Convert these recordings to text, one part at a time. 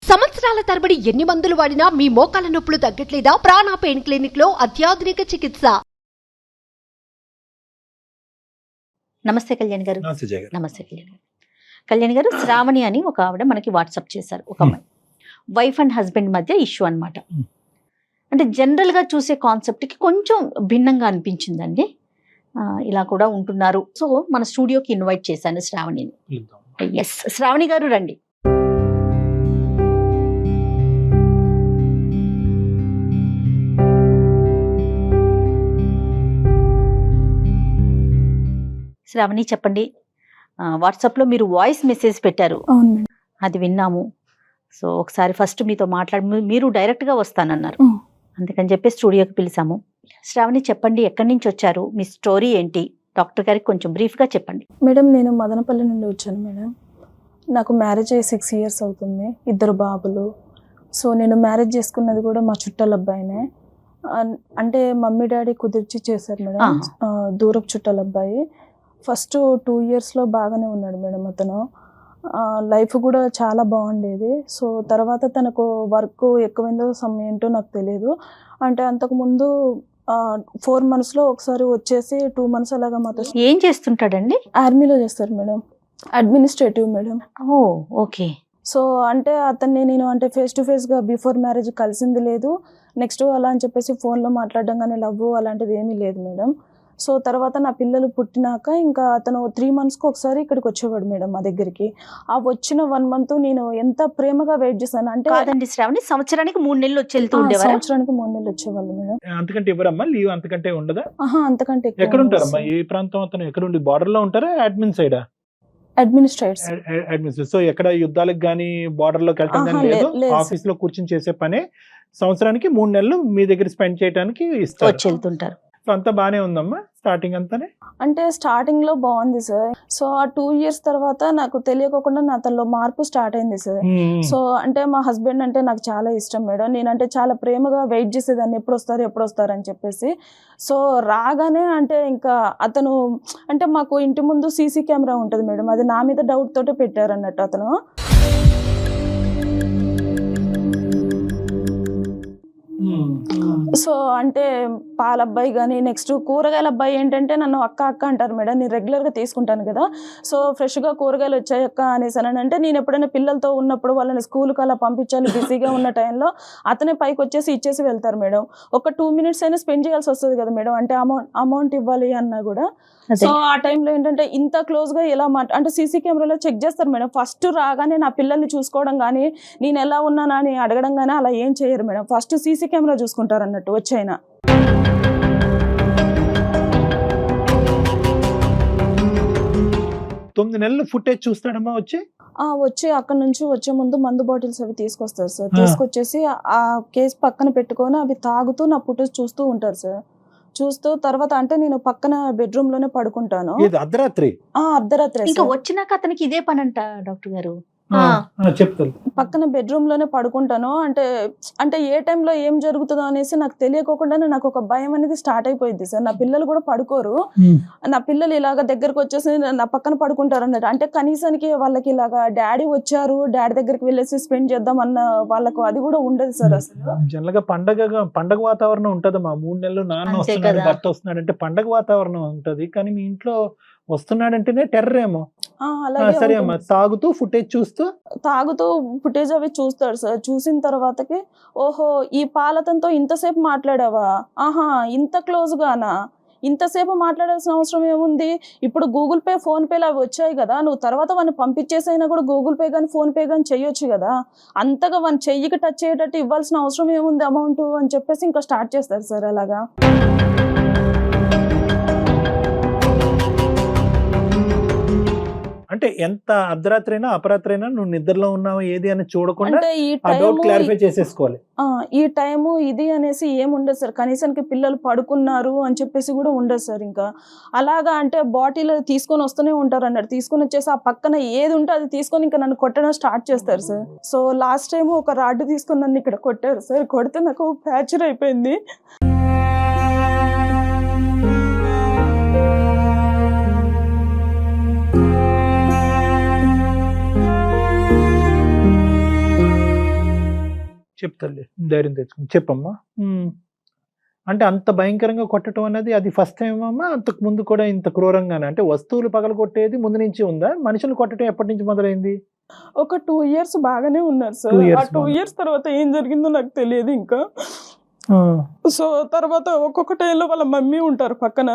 సంవత్సరాల తరబడి ఎన్ని మందులు వాడినా మీ మోకాల నొప్పులు తగ్గట్లేదా? ప్రాణ పెయిన్ క్లినిక్ లో అత్యాధునిక చికిత్స. నమస్తే కళ్యాణ్ గారు. నమస్తే జయ గారు. నమస్తే కళ్యాణ్ గారు. కళ్యాణ్ గారు, శ్రావణి అని ఒక ఆవిడ మనకి వాట్సాప్ చేశారు. ఒక అమ్మాయి వైఫ్ అండ్ హస్బెండ్ మధ్య ఇష్యూ అన్నమాట. అంటే జనరల్ గా చూసే కాన్సెప్ట్ కి కొంచెం భిన్నంగా అనిపించిందండి. ఇలా కూడా ఉంటున్నారు. సో మన స్టూడియోకి ఇన్వైట్ చేశాను శ్రావణిని. ఎస్, శ్రావణి గారు రండి. శ్రావణి చెప్పండి. వాట్సాప్లో మీరు వాయిస్ మెసేజ్ పెట్టారు, అది విన్నాము. సో ఒకసారి ఫస్ట్ మీతో మాట్లాడి, మీరు డైరెక్ట్గా వస్తానన్నారు, అందుకని చెప్పి స్టూడియోకి పిలిచాము. శ్రావణి చెప్పండి, ఎక్కడి నుంచి వచ్చారు, మీ స్టోరీ ఏంటి, డాక్టర్ గారికి కొంచెం బ్రీఫ్గా చెప్పండి. మేడం, నేను మదనపల్లి నుండి వచ్చాను మేడం. నాకు మ్యారేజ్ అయ్యి 6 years అవుతుంది, 2 బాబులు. సో నేను మ్యారేజ్ చేసుకున్నది కూడా మా చుట్టాల అబ్బాయినే. అంటే మమ్మీ డాడీ కుదిర్చి చేశారు మేడం, దూరపు చుట్టాల అబ్బాయి. ఫస్ట్ 2 yearsలో బాగానే ఉన్నాడు మేడం అతను. లైఫ్ కూడా చాలా బాగుండేది. సో తర్వాత తనకు వర్క్ ఎక్కువైందో ఏంటో నాకు తెలియదు. అంటే అంతకుముందు 4 monthsలో ఒకసారి వచ్చేసి 2 months అలాగా మాతో. ఏం చేస్తుంటాడండి? ఆర్మీలో చేస్తారు మేడం, అడ్మినిస్ట్రేటివ్ మేడం. ఓ ఓకే. సో అంటే అతన్ని నేను అంటే ఫేస్ టు ఫేస్గా బిఫోర్ మ్యారేజ్ కలిసింది లేదు. నెక్స్ట్ అలా అని చెప్పేసి ఫోన్లో మాట్లాడడం కానీ లవ్ అలాంటిది ఏమీ లేదు మేడం. సో తర్వాత నా పిల్లలు పుట్టినాక ఇంకా అతను 3 monthsకి ఒకసారి ఇక్కడికి వచ్చేవాడు మేడం మా దగ్గరికి. ఆ వచ్చిన 1 month నేను ఎంత ప్రేమగా వెయిట్ చేశాను అంటే. కాదండి శ్రావణి, సంవత్సరానికి 3 నెలలు వచ్చి వెళ్తూ ఉండేవారు? సంవత్సరానికి 3 నెలలు వచ్చేవాళ్ళు మేడం. అంతకంటే ఇవ్వరమ్మా లీవ్? అంతకంటే ఉండదా? అంతకంటే ఎక్కడ ఉంటారమ్మా? ఏ ప్రాంతం అతను? ఎక్కడ ఉండి? బార్డర్ లో ఉంటారా అడ్మిన్ సైడా? అడ్మినిస్ట్రేటర్. సో ఎక్కడ యుద్ధాలకు గానీ బార్డర్ లోకి వెళ్ళటం కానీ లేదు, ఆఫీస్ లో కూర్చొని చేసే పనే. సంవత్సరానికి 3 నెలలు మీ దగ్గర స్పెండ్ చేయడానికి ఇస్తారు, వచ్చి వెళ్తుంటారు. సో అంతా బానే ఉందమ్మా స్టార్టింగ్ అంతానే? అంటే స్టార్టింగ్ లో బాగుంది సార్. సో ఆ 2 years తర్వాత నాకు తెలియకోకుండా నా అతనిలో మార్పు స్టార్ట్ అయింది సార్. సో అంటే మా హస్బెండ్ అంటే నాకు చాలా ఇష్టం మేడం. నేనంటే చాలా ప్రేమగా వెయిట్ చేసేదాన్ని, ఎప్పుడు వస్తారు అని చెప్పేసి. సో రాగానే అంటే ఇంకా అతను అంటే మాకు ఇంటి ముందు సీసీ కెమెరా ఉంటుంది మేడం, అది నా మీద డౌట్ తోటే పెట్టారు అన్నట్టు అతను. సో అంటే పాల అబ్బాయి కానీ నెక్స్ట్ కూరగాయల అబ్బాయి ఏంటంటే నన్ను అక్క అంటారు మేడం. నేను రెగ్యులర్గా తీసుకుంటాను కదా. సో ఫ్రెష్గా కూరగాయలు వచ్చాయి అక్క అనేసి అని అంటే, నేను ఎప్పుడైనా పిల్లలతో ఉన్నప్పుడు వాళ్ళని స్కూల్కి అలా పంపించాలి బిజీగా ఉన్న టైంలో అతనే పైకి వచ్చేసి ఇచ్చేసి వెళ్తారు మేడం. ఒక 2 minutes అయినా స్పెండ్ చేయాల్సి వస్తుంది కదా మేడం, అంటే అమౌంట్ ఇవ్వాలి అన్నా కూడా. సో ఆ టైంలో ఏంటంటే ఇంత క్లోజ్గా ఎలా అంటే సీసీ కెమెరాలో చెక్ చేస్తారు మేడం. ఫస్ట్ రాగానే నా పిల్లల్ని చూసుకోవడం కానీ నేను ఎలా ఉన్నానా అని అడగడం కానీ అలా ఏం చేయరు మేడం. ఫస్ట్ సీసీ కెమెరా చూసుకుంటారు అన్నట్టు వచ్చైనా. 9 నెలలు ఫుటేజ్ చూస్తాడమ్మా వచ్చి అక్కడ నుంచి వచ్చే ముందు మందు బాటిల్స్ అవి తీసుకొస్తారు సార్. తీసుకొచ్చేసి ఆ కేసు పక్కన పెట్టుకొని అవి తాగుతూ నా ఫుటేజ్ చూస్తూ ఉంటారు సార్. చూస్తూ తర్వాత అంటే నేను పక్కన బెడ్రూమ్ లోనే పడుకుంటాను. అర్ధరాత్రి ఇంకా వచ్చినాక అతనికి ఇదే పని అంట డాక్టర్ గారు. చెప్తాను, పక్కన బెడ్రూమ్ లోనే పడుకుంటాను. అంటే ఏ టైంలో ఏం జరుగుతుందో అనేసి నాకు తెలియకోకుండానే నాకు ఒక భయం అనేది స్టార్ట్ అయిపోయింది సార్. నా పిల్లలు కూడా పడుకోరు. నా పిల్లలు ఇలాగ దగ్గరకు వచ్చేసి నా పక్కన పడుకుంటారు అన్నట్టు. అంటే కనీసానికి వాళ్ళకి ఇలాగా డాడీ వచ్చారు, డాడీ దగ్గరికి వెళ్ళేసి స్పెండ్ చేద్దాం అన్న వాళ్ళకు అది కూడా ఉండదు సార్. అసలు జనరల్ గా పండగ వాతావరణం ఉంటదమ్మా. 3 నెలలు నాన్న వస్తున్నాడు, భర్త వస్తున్నాడు అంటే పండగ వాతావరణం ఉంటది. కానీ మీ ఇంట్లో వస్తున్నాడంటేనే టెర్రర్ ఏమో. సరే అమ్మా, తాగుతూ ఫుటేజ్ అవి చూస్తాడు సార్. చూసిన తర్వాతకి ఓహో ఈ పాలతంతో ఇంతసేపు మాట్లాడావా, ఆహా ఇంత క్లోజ్ గానా, ఇంతసేపు మాట్లాడాల్సిన అవసరం ఏముంది, ఇప్పుడు గూగుల్ పే ఫోన్ పేలు అవి వచ్చాయి కదా, నువ్వు తర్వాత వాడిని పంపించేసైనా కూడా గూగుల్ పే కానీ ఫోన్ పే కానీ చెయ్యొచ్చు కదా, అంతగా వాడిని చెయ్యికి టచ్ అయ్యేటట్టు ఇవ్వాల్సిన అవసరం ఏముంది అమౌంట్ అని చెప్పేసి ఇంకా స్టార్ట్ చేస్తారు సార్ అలాగా. అంటే ఎంత అర్ధరాత్రి అయినా అపరాత్రి అయినా నువ్వు నిద్రలో ఉన్నావు ఏది అని చూడకుండా క్లారిఫై చేసేసుకోవాలి. ఈ టైము ఇది అనేసి ఏముండదు సార్. కనీసానికి పిల్లలు పడుకున్నారు అని చెప్పేసి కూడా ఉండదు సార్. ఇంకా అలాగా అంటే బాటిల్ తీసుకొని వస్తూనే ఉంటారు అన్నట్టు. తీసుకొని వచ్చేసి ఆ పక్కన ఏది ఉంటే అది తీసుకొని ఇంకా నన్ను కొట్టడం స్టార్ట్ చేస్తారు సార్. సో లాస్ట్ టైం ఒక రాడ్ తీసుకొని నన్ను ఇక్కడ కొట్టారు సార్. కొడితే నాకు ఫ్రాక్చర్ అయిపోయింది. చెప్తాలే, ధైర్యం తెచ్చుకుని చెప్పమ్మా. అంటే అంత భయంకరంగా కొట్టడం అనేది అది ఫస్ట్ టైం అమ్మా? అంతకు ముందు కూడా ఇంత క్రూరంగానే, అంటే వస్తువులు పగలగొట్టేది ముందు నుంచి ఉందా? మనుషులు కొట్టడం ఎప్పటి నుంచి మొదలైంది? ఒక 2 years బాగానే ఉన్నారు సార్. 2 years ఆ 2 years తర్వాత ఏం జరిగిందో నాకు తెలియదు ఇంకా. సో తర్వాత ఒక్కొక్క టైంలో వాళ్ళ మమ్మీ ఉంటారు పక్కన.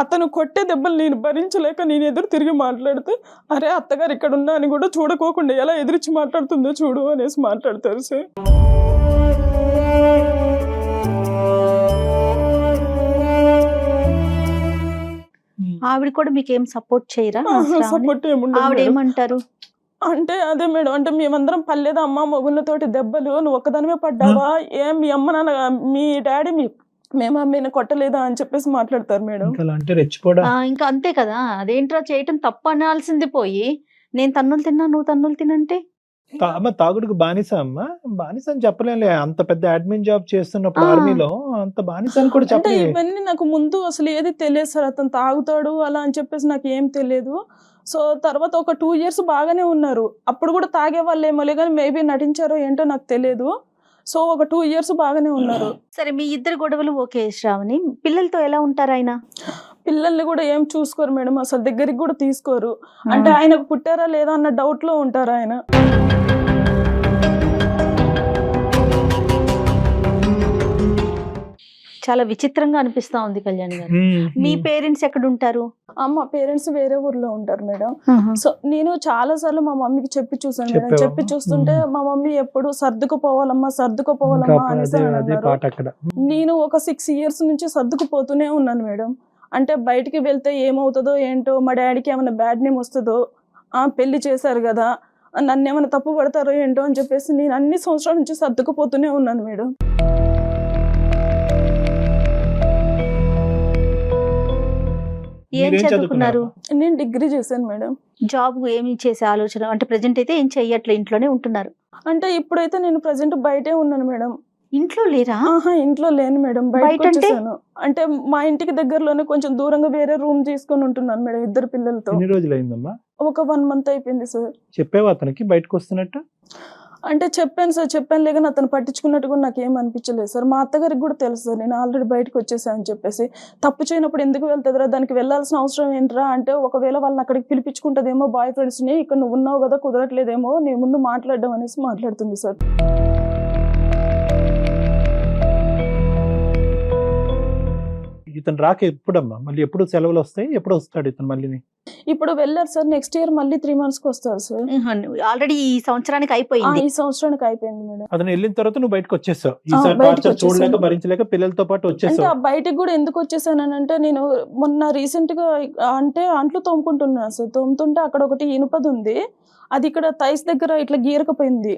అతను కొట్టే దెబ్బలు నేను భరించలేక నేను ఎదురు తిరిగి మాట్లాడితే, అరే అత్తగారు ఇక్కడ ఉన్నా అని కూడా చూడకోకుండా ఎలా ఎదిరించి మాట్లాడుతుందో చూడు అనేసి మాట్లాడతారు సార్. ఆవిడ కూడా మీకు ఏం సపోర్ట్ చేయరా? సపోర్ట్ ఏముండదు ఆవిడ మేడం. ఏమంటారు? అంటే అదే మేడం, అంటే మేమందరం పర్లేదా అమ్మ మొగుళ్ళతోటి దెబ్బలు, నువ్వు ఒక్కదానివే పడ్డావా, ఏం మీ అమ్మ నాన్న మీ డాడీ మేము అమ్మని కొట్టలేదా అని చెప్పేసి మాట్లాడతారు మేడం. అంటే రెచ్చిపోవడం. ఇంకా అంతే కదా, అదేంట్రా చేయటం తప్పు అనాల్సింది పోయి నేను తన్నులు తిన్నా నువ్వు తన్నులు తినంటే. అమ్మ తాగుడుకు బానిస అమ్మా? బానిస అని చెప్పలేంలే, అంత పెద్ద అడ్మిన్ జాబ్ చేస్తున్నప్పుడు ఆ. ఆర్మీలో అంత బానిస అని కూడా అంటే చెప్పలే. ఇవన్నీ నాకు ముందు అసలు ఏది తెలియదు సార్, అతను తాగుతాడు అలా అని చెప్పేసి నాకు ఏం తెలియదు. సో తర్వాత ఒక 2 years బాగానే ఉన్నారు. అప్పుడు కూడా తాగే వాళ్ళు ఏమోలే కానీ మేబీ నటించారో ఏంటో నాకు తెలియదు. సో ఒక 2 years బాగానే ఉన్నారు. సరే, మీ ఇద్దరు గొడవలు ఓకే శ్రావణి, పిల్లలతో ఎలా ఉంటారు ఆయన? పిల్లల్ని కూడా ఏం చూసుకోరు మేడం, అసలు దగ్గరికి కూడా తీసుకోరు. అంటే ఆయనకు పుట్టారా లేదా అన్న డౌట్ లో ఉంటారు ఆయన. చాలా విచిత్రంగా అనిపిస్తా ఉంది కళ్యాణ్ గారు. మీ పేరెంట్స్ ఎక్కడ ఉంటారు? మా పేరెంట్స్ వేరే ఊర్లో ఉంటారు మేడం. సో నేను చాలా సార్లు మా మమ్మీకి చెప్పి చూసాను మేడం. చెప్పావా? చెప్పి చూస్తుంటే మా మమ్మీ ఎప్పుడు సర్దుకుపోవాలమ్మా సర్దుకుపోవాలమ్మా అనేసి అన్నారు. నేను ఒక 6 years నుంచి సర్దుకుపోతూనే ఉన్నాను మేడం. అంటే బయటికి వెళ్తే ఏమవుతుందో ఏంటో, మా డాడీకి ఏమైనా బ్యాడ్ నేమ్ వస్తుందో, పెళ్లి చేశారు కదా, నన్ను ఏమైనా తప్పు పడతారో ఏంటో అని చెప్పేసి నేను అన్ని సంవత్సరాల నుంచి సర్దుకుపోతూనే ఉన్నాను మేడం. ఏం చదువుకున్నారు? నేను డిగ్రీ చేశాను మేడం. జాబ్ ఏమి చేసే ఆలోచన అంటే ప్రెజెంట్ అయితే ఏం చెయ్యట్లే, ఇంట్లోనే ఉంటున్నారు? అంటే ఇప్పుడైతే నేను ప్రజెంట్ బయటే ఉన్నాను మేడం. ఇంట్లో లేరా? ఇంట్లో లేను మేడం, బయటకు వచ్చేసాను. అంటే మా ఇంటికి దగ్గరలోనే కొంచెం దూరంగా వేరే రూమ్ తీసుకొని ఉంటున్నాను మేడం 2 పిల్లలతో. ఎన్ని రోజులు అయిందమ్మా? ఒక 1 month అయిపోయింది సార్. చెప్పావా అతనికి బయటకు వస్తున్నట్టు? అంటే చెప్పాను సార్, చెప్పాను లేక అతను పట్టించుకున్నట్టు కూడా నాకు ఏం అనిపించలేదు సార్. మా అత్తగారికి కూడా తెలుసు సార్ నేను ఆల్రెడీ బయటకు వచ్చేసాను అని చెప్పేసి. తప్పు చేయనప్పుడు ఎందుకు వెళ్తుందిరా, దానికి వెళ్ళాల్సిన అవసరం ఏంట్రా అంటే, ఒకవేళ వాళ్ళని అక్కడికి పిలిపించుకుంటుందేమో బాయ్ ఫ్రెండ్స్ని, ఇక్కడ నువ్వు ఉన్నావు కదా కుదరట్లేదేమో నీ ముందు మాట్లాడడం అనేసి మాట్లాడుతుంది సార్. ఇతను రాక ఎప్పుడమ్మా? మళ్ళీ ఎప్పుడు సెలవులు వస్తాయి? ఎప్పుడు వస్తాడు ఇతను మళ్ళీ? ఇప్పుడు వెళ్ళారు సార్, నెక్స్ట్ ఇయర్ మళ్ళీ 3 monthsకి వస్తారు సార్. ఆల్రెడీ ఈ సంవత్సరానికి అయిపోయింది. ఈ సంవత్సరానికి అయిపోయింది మేడం. అతను వెళ్ళిన తర్వాత నువ్వు బయటకు వచ్చేసావు, ఈసారి బయటకు టార్చర్ చూడలేక వచ్చేసాను. భరించలేక పిల్లలతో పాటు అంటే వచ్చేసావు. ఆ బయటికి కూడా ఎందుకు వచ్చేసానంటే, నేను మొన్న రీసెంట్ గా అంటే అంట్లు తోముకుంటున్నాను సార్. తోముతుంటే అక్కడ ఒకటి ఇనుపది ఉంది, అది ఇక్కడ థైస్ దగ్గర ఇట్లా గీరకపోయింది.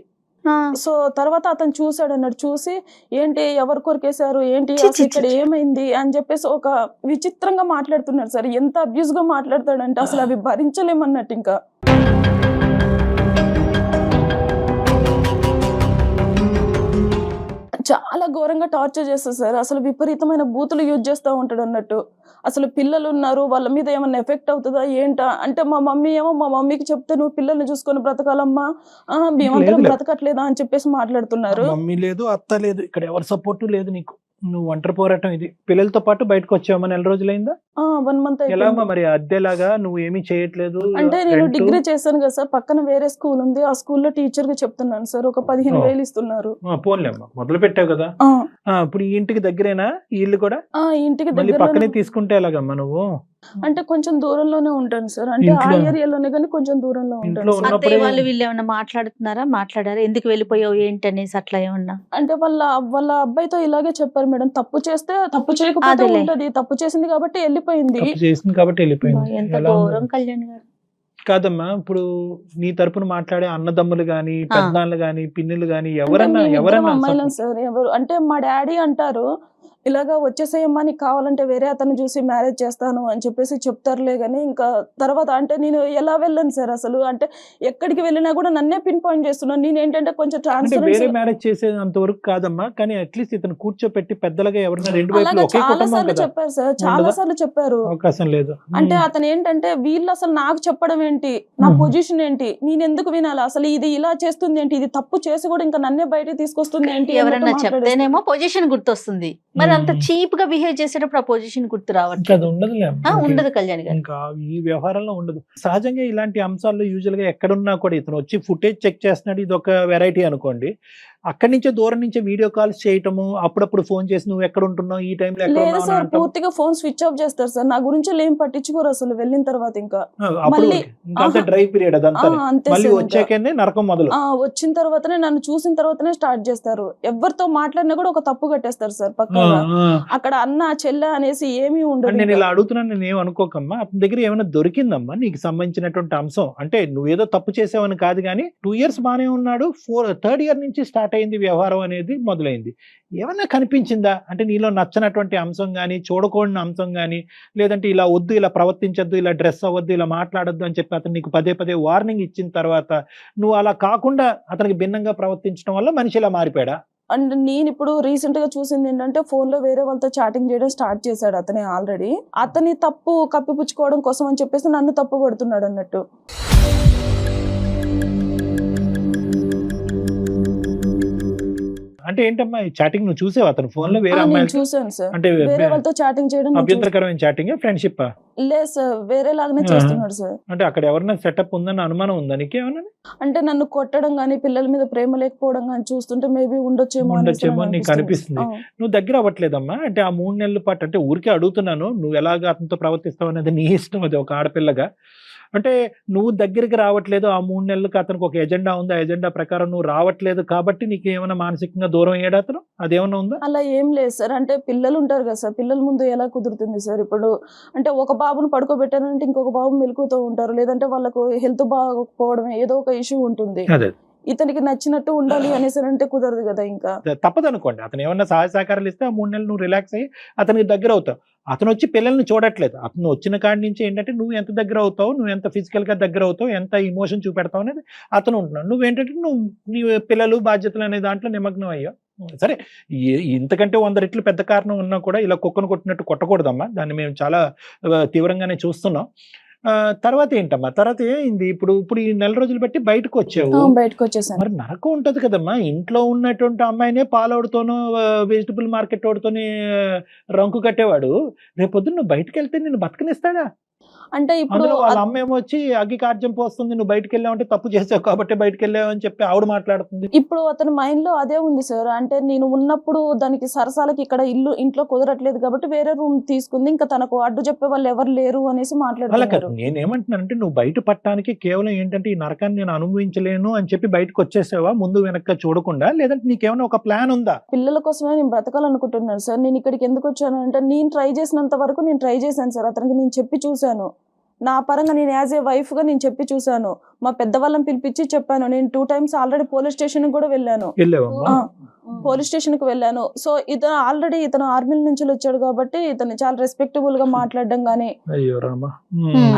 సో తర్వాత అతను చూసాడు అన్నాడు, చూసి ఏంటి ఎవరు కొరికేశారు ఏంటి అసలు ఇక్కడ ఏమైంది అని చెప్పేసి ఒక విచిత్రంగా మాట్లాడుతున్నాడు సార్. ఎంత అబ్యూస్ గా మాట్లాడతాడంటే అసలు అవి భరించలేమన్నట్టు. ఇంకా చాలా ఘోరంగా టార్చర్ చేస్తారు సార్. అసలు విపరీతమైన బూతులు యూజ్ చేస్తూ ఉంటాడు అన్నట్టు. అసలు పిల్లలు ఉన్నారు, వాళ్ళ మీద ఏమన్నా ఎఫెక్ట్ అవుతుందా ఏంటా అంటే, మా మమ్మీ ఏమో మా మమ్మీకి చెప్తే నువ్వు పిల్లల్ని చూసుకొని బ్రతకాలమ్మా, మేమందరం బ్రతకట్లేదా అని చెప్పేసి మాట్లాడుతున్నారు. మమ్మీ లేదు, అత్త లేదు, ఇక్కడ ఎవరి సపోర్టు లేదు నీకు, నువ్వు ఒంటరి పోరాటం ఇది. పిల్లలతో పాటు బయటకు వచ్చావా? నెల రోజులైందా? 1 month ఎలా అయిపోయింది. మరి అద్దెలాగా నువ్వు ఏమీ చేయట్లేదు? అంటే నేను rent? డిగ్రీ చేశాను కదా సార్, పక్కన వేరే స్కూల్ ఉంది, ఆ స్కూల్లో టీచర్ గా చెప్తున్నాను సార్. ఒక 15,000 ఇస్తున్నారు. పోన్లే అమ్మా, మొదలు పెట్టావు కదా. ఇప్పుడు ఈ ఇంటికి దగ్గరేనా ఈ ఇల్లు కూడా? ఇంటికి మళ్ళీ దగ్గర పక్కనే తీసుకుంటే ఎలాగమ్మా నువ్వు? అంటే కొంచెం దూరంలోనే ఉంటాను సార్. అంటే ఆ ఇంట్లో? ఏరియాలోనే కానీ కొంచెం దూరంలో ఇంట్లో ఉంటాను సార్. ఉన్నప్పుడే- అత్తయ్య వాళ్ళు వీళ్ళు ఏమన్నా మాట్లాడారా? ఎందుకు వెళ్ళిపోయావు ఏంటి అనేసి అట్లా ఏమన్నా? అంటే వాళ్ళ అబ్బాయితో ఇలాగే చెప్పారు మేడం, తప్పు చేస్తే తప్పు చేయకపోతే అదేలే. ఉంటది, తప్పు చేసింది కాబట్టి వెళ్ళిపోయింది. తప్పు చేసింది కాబట్టి వెళ్ళిపోయింది. ఎంత ఎలా ఉంది? ఘోరం కళ్యాణ్ గారు. కాదమ్మా, ఇప్పుడు నీ తరపున మాట్లాడే అన్నదమ్ములు గాని, పెద్దనాన్నలు గాని, పిన్నులు గాని అంటే ఎవరన్నా మేమిద్దరం ఎవరన్నా అమ్మాయిలం support- సార్. ఎవరు అంటే మా డాడీ అంటారు, ఇలాగా వచ్చేసేయమ్మా నీకు కావాలంటే వేరే అతను చూసి మ్యారేజ్ చేస్తాను అని చెప్పేసి చెప్తారులే కానీ ఇంకా తర్వాత అంటే నేను ఎలా వెళ్ళాను సార్ అసలు అంటే ఎక్కడికి వెళ్ళినా కూడా నన్నే పిన్ పాయింట్ చేస్తున్నాను. నేను ఏంటంటే కొంచెం అంటే ట్రాన్స్పరెన్సీ వేరే మ్యారేజ్ చేసేంత వరకు కాదమ్మా, కానీ అట్లీస్ట్ ఇతను కూర్చోపెట్టి పెద్దలుగా ఎవరైనా రెండు వైపులు అలాగా ఒకే చాలా కుటుంబం సార్లు కదా, చెప్పారు సార్, చాలా ఉండదా? సార్లు చెప్పారు. అవకాశం లేదు. అంటే అతను ఏంటంటే వీళ్ళు అసలు నాకు చెప్పడం ఏంటి, నా మ్మ్. పొజిషన్ ఏంటి, నేను ఎందుకు వినాలి, అసలు ఇది ఇలా చేస్తుంది ఏంటి, ఇది తప్పు చేసి కూడా ఇంకా నన్నే బయటకి తీసుకొస్తుంది ఏంటి ఎవరన్నా అన్నట్టు మాట్లాడేస్తారు. చెప్తేనేమో పొజిషన్ గుర్తొస్తుంది, మరి అంత మ్మ్. చీప్ గా బిహేవ్ చేసేటప్పుడు ఆ పొజిషన్ గుర్తు ఇంకా రావట్లేదు. అది ఉండదులే అమ్మా. ఉండదు కళ్యాణ్ గారు. ఇంకా ఈ వ్యవహారంలో ఉండదు. సహజంగా ఇలాంటి అంశాల్లో యూజువల్ గా ఎక్కడున్నా కూడా ఇతను వచ్చి ఫుటేజ్ చెక్ చేస్తున్నాడు, ఇది ఒక వెరైటీ అనుకోండి. అక్కడి నుంచే దూరం నుంచే వీడియో కాల్స్ చేయటము, అప్పుడప్పుడు ఫోన్ చేసి నువ్వు ఎక్కడ ఉంటున్నావు, ఈ టైంలో ఎక్కడ లేదు ఉన్నావు సార్, అంటాం. పూర్తిగా ఫోన్ స్విచ్ ఆఫ్ చేస్తారు సార్, నా గురించి ఏం పట్టించుకోరు అసలు వెళ్ళిన తర్వాత ఇంకా. అప్పుడు మళ్ళీ- ఇంకా ఆహా. డ్రై పీరియడ్ అదంతా. అంతే మళ్ళీ సార్ ఇంకా. వచ్చాకనే నరకం మొదలు. వచ్చిన తర్వాతనే నన్ను చూసిన తర్వాతనే స్టార్ట్ చేస్తారు. ఎవరితో మాట్లాడినా కూడా ఒక తప్పు కట్టేస్తారు సార్ ఆ, పక్కగా. ఆ. అక్కడ అన్న చెల్లె అనేసి ఏమీ ఉండదు అంటే నేను ఇంకా. ఇలా అడుగుతున్నాను, నేను ఏం అనుకోకమ్మా. అతని దగ్గర ఏమైనా దొరికిందమ్మా నీకు సంబంధించినటువంటి అంశం? అంటే నువ్వేదో తప్పు చేసావని కాదు, కానీ 2 years బానే ఉన్నాడు, 3rd year నుంచి స్టార్ట్ అయింది వ్యవహారం అనేది మొదలైంది. ఏమన్నా కనిపించిందా అంటే నీలో నచ్చనటువంటి అంశం కానీ, చూడకూడని అంశం కానీ, లేదంటే ఇలా వద్దు, ఇలా ప్రవర్తించొద్దు, ఇలా డ్రెస్ అవ్వద్దు, ఇలా మాట్లాడొద్దు అని చెప్పి అతను నీకు పదే పదే వార్నింగ్ ఇచ్చిన తర్వాత నువ్వు అలా కాకుండా అతనికి భిన్నంగా ప్రవర్తించడం వల్ల మనిషి ఇలా మారిపోయాడా? అండ్ నేను ఇప్పుడు రీసెంట్ గా చూసింది ఏంటంటే ఫోన్ లో వేరే వాళ్ళతో చాటింగ్ చేయడం స్టార్ట్ చేశాడు అతనే ఆల్రెడీ. అతని తప్పు కప్పిపుచ్చుకోవడం కోసం అని చెప్పేసి నన్ను తప్పు పడుతున్నాడు అన్నట్టు. అంటే ఏంటమ్మా ఈ చాటింగ్ నువ్వు చూసావు అతను ఫోన్ లో వేరే నేను అమ్మాయిలు? చూసాను సార్, అంటే వేరే వాళ్ళతో చాటింగ్ చేయడం నేను అభ్యంతరకరమైన చాటింగ్, ఫ్రెండ్షిప్? లేదు సార్, వేరే లాగానే ఆ. చేస్తున్నాడు సార్. అంటే అక్కడ ఎవరైనా సెటప్ ఉందన్న అనుమానం ఉందా నీకేమన్నా? అంటే నన్ను కొట్టడం గానీ, పిల్లల మీద ప్రేమ లేకపోవడం గానీ చూస్తుంటే మేబీ ఉండొచ్చేమో అనేసి ఉండొచ్చేమో నాకు నీకు అనిపిస్తుంది. ఆ. నువ్వు దగ్గర అవ్వట్లేదమ్మా. అంటే ఆ 3 నెలల పాటు, అంటే ఊరికే అడుగుతున్నాను, నువ్వు ఎలాగ అతనితో ప్రవర్తిస్తావు అనేది నీ ఇష్టం, అది ఒక ఆడపిల్లగా. అంటే నువ్వు దగ్గరికి రావట్లేదు, ఆ 3 నెలలకు అతనికి ఒక ఎజెండా ఉంది, ఆ ఎజెండా ప్రకారం నువ్వు రావట్లేదు కాబట్టి నీకు ఏమైనా మానసికంగా దూరం అయ్యాడు అతను? అదేమన్నా ఉందా? అలా ఏం లేదు సార్. అంటే పిల్లలు ఉంటారు కదా సార్, పిల్లల ముందు ఎలా కుదురుతుంది సార్? ఇప్పుడు అంటే ఒక బాబును పడుకోబెట్టానంటే ఇంకొక బాబు మెలుకుతూ ఉంటారు, లేదంటే వాళ్ళకు హెల్త్ బాగోకపోవడం ఏదో ఒక ఇష్యూ ఉంటుంది. అదే ఇతనికి నచ్చినట్టు ఉండాలి అనేసి అంటే కుదరదు కదా ఇంకా. తప్పదు అనుకోండి. అతను ఏమన్నా సహాయ సహకారాలు ఇస్తే ఆ 3 నెలలు నువ్వు రిలాక్స్ అయ్యి అతనికి దగ్గర అవుతావు. అతను వచ్చి పిల్లల్ని చూడట్లేదు. అతను వచ్చిన కాడి నుంచి ఏంటంటే నువ్వు ఎంత దగ్గర అవుతావు, నువ్వు ఎంత ఫిజికల్ గా దగ్గర అవుతావు, ఎంత ఇమోషన్ చూపెడతావు అనేది అతను ఉంటున్నాడు. నువ్వేంటంటే నువ్వు నీ పిల్లలు బాధ్యతలు అనే దాంట్లో నిమగ్నం అయ్యావు. సరే, ఇంతకంటే 100 రెట్లు పెద్ద కారణం ఉన్నా కూడా ఇలా కుక్కను కొట్టినట్టు కొట్టకూడదమ్మా. దాన్ని మేము చాలా తీవ్రంగానే చూస్తున్నాం. తర్వాత ఏంటమ్మా, తర్వాత ఏమైంది? ఇప్పుడు ఈ నెల రోజులు బట్టి బయటకు వచ్చావు, బయటకు వచ్చేసాను. మరి నరకం ఉంటది కదమ్మా. ఇంట్లో ఉన్నటువంటి అమ్మాయినే పాలవుడితోనో వెజిటబుల్ మార్కెట్ వాడితోనే రంకు కట్టేవాడు రేపొద్దున నువ్వు బయటకు వెళ్తే నిన్ను బతకనిస్తాడా? అంటే ఇప్పుడు అందులో వాళ్ళ అమ్మ ఏమో వచ్చి అగ్గి కార్యం పోస్తుంది, నువ్వు బయటకు వెళ్ళావంటే తప్పు చేసావు కాబట్టి బయటకు వెళ్ళావు అని చెప్పి ఆవిడ మాట్లాడుతుంది. ఇప్పుడు అతని మైండ్ లో అదే ఉంది సార్. అంటే నేను ఉన్నప్పుడు దానికి సరసాలకి ఇక్కడ ఇంట్లో కుదరట్లేదు కాబట్టి వేరే రూమ్ తీసుకుంది, ఇంకా తనకు అడ్డు చెప్పే వాళ్ళు ఎవరు లేరు అనేసి అలా మాట్లాడుతున్నారు. కాదు, నేనేమంటున్నానంటే నువ్వు బయట పట్టడానికి కేవలం ఏంటంటే ఈ నరకాన్ని నేను అనుభవించలేను అని చెప్పి బయటకు వచ్చేసావా ముందు వెనక చూడకుండా, లేదంటే నీకేమైనా ఒక ప్లాన్ ఉందా? పిల్లల కోసమే నేను బ్రతకాలనుకుంటున్నాను సార్. నేను ఇక్కడికి ఎందుకు వచ్చాను అంటే నేను ట్రై చేసినంత వరకు నేను ట్రై చేశాను సార్. అతనికి నేను చెప్పి చూశాను, నా పరంగా నేను యాజ్ ఏ వైఫ్ గా నేను చెప్పి చూశాను. మా పెద్దవాళ్ళని పిలిపించి చెప్పాను. నేను 2 times ఆల్రెడీ పోలీస్ స్టేషన్ కూడా వెళ్ళాను. వెళ్ళావమ్మా? పోలీస్ స్టేషన్ కి వెళ్ళాను. సో ఇతను ఆర్మీ నుంచి వచ్చాడు కాబట్టి ఇతను చాలా రెస్పెక్టబుల్ గా మాట్లాడడం గానీ అయ్యో రామా.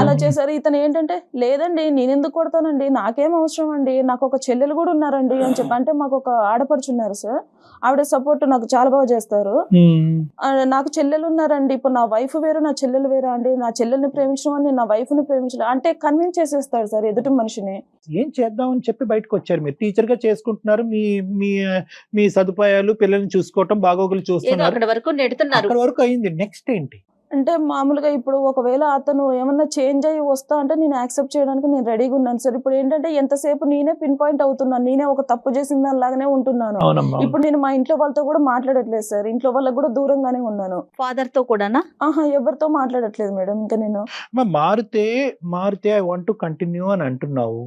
అలా చేశారు. ఇతను ఏంటంటే లేదండి నేను ఎందుకు కొడతానండి, నాకేం అవసరం అండి, నాకు ఒక చెల్లెలు కూడా ఉన్నారండి అని చెప్పి. అంటే మాకు ఒక ఆడపడుచున్నారు సార్, ఆవిడ సపోర్ట్ నాకు చాలా బాగా చేస్తారు. నాకు చెల్లెలు ఉన్నారండి, ఇప్పుడు నా వైఫ్ వేరు నా చెల్లెలు వేరా అండి, నా చెల్లెల్ని ప్రేమించడం అని నా వైఫ్ ని ప్రేమించడం అంటే కన్విన్స్ చేసేస్తాడు సార్ ఎదుటి మనిషిని. ఏం చేద్దామని చెప్పి బయటకు వచ్చారు మీరు? టీచర్ గా చేసుకుంటున్నారు, మీ మీ మీ సదుపాయాలు, పిల్లల్ని చూసుకోవటం, బాగోగులు ఏదో చూస్తున్నారు, అక్కడ వరకు నెడుతున్నారు. అక్కడ వరకు అయింది. నెక్స్ట్ ఏంటి? అంటే మామూలుగా ఇప్పుడు ఒకవేళ అతను ఏమన్నా చేంజ్ అయ్యి వస్తా అంటే నేను యాక్సెప్ట్ చేయడానికి నేను రెడీగా ఉన్నాను సార్. ఇప్పుడు ఏంటంటే ఎంతసేపు నేనే పిన్ పాయింట్ అవుతున్నాను, నేనే ఒక తప్పు చేసిన దానిలాగానే ఉంటున్నాను. అవునమ్మా. ఇప్పుడు నేను మా ఇంట్లో వాళ్ళతో కూడా మాట్లాడట్లేదు సార్, ఇంట్లో వాళ్ళకి కూడా దూరంగానే ఉన్నాను. ఫాదర్ తో కూడానా? ఎవరితో మాట్లాడట్లేదు మేడం ఇంకా నేను. మారితే ఐ వాంట్ టు కంటిన్యూ అని అంటున్నావు.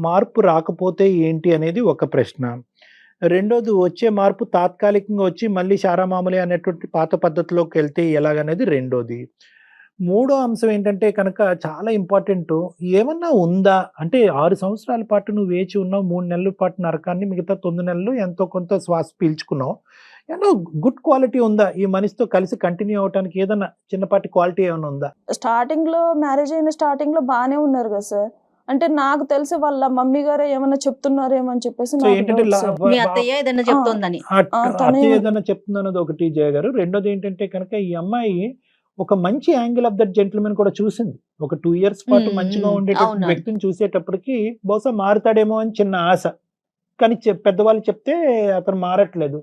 మార్పు రాకపోతే ఏంటి అనేది ఒక ప్రశ్న. రెండోది, వచ్చే మార్పు తాత్కాలికంగా వచ్చి మళ్ళీ శారామామూలి అనేటువంటి పాత పద్ధతిలోకి వెళ్తే ఎలాగనేది రెండోది. మూడో అంశం ఏంటంటే కనుక చాలా ఇంపార్టెంట్. ఏమన్నా ఉందా అంటే 6 సంవత్సరాల పాటు నువ్వు వేచి ఉన్నావు, 3 నెలల పాటు నరకాన్ని, మిగతా 9 నెలలు ఎంతో కొంత శ్వాస పీల్చుకున్నావు. ఏమన్నా గుడ్ క్వాలిటీ ఉందా ఈ మనిషితో కలిసి కంటిన్యూ అవడానికి? ఏదన్నా చిన్నపాటి క్వాలిటీ ఏమైనా ఉందా? స్టార్టింగ్ లో మ్యారేజ్ అయిన స్టార్టింగ్ లో బాగానే ఉన్నారు కదా సార్. అంటే నాకు తెలిసి వాళ్ళ మమ్మీ గారే ఏమన్నా చెప్తున్నారేమో అని చెప్పేసి సో నాకు ఏంటంటే doubt సార్. మీ అత్తయ్య ఏదైనా చెప్తోందని. తనే- అతి ఏదైనా చెప్తుందన్నది ఒకటి జయ గారు. రెండోది ఏంటంటే కనుక ఈ అమ్మాయి ఒక మంచి యాంగిల్ ఆఫ్ దట్ జెంటిల్మెన్ కూడా చూసింది. ఒక 2 years పాటు మంచిగా ఉండేటటువంటి అవును. వ్యక్తిని చూసేటప్పటికి బహుశా మారుతాడేమో అని చిన్న ఆశ. కానీ పెద్దవాళ్ళు చెప్తే అతను మారట్లేదు.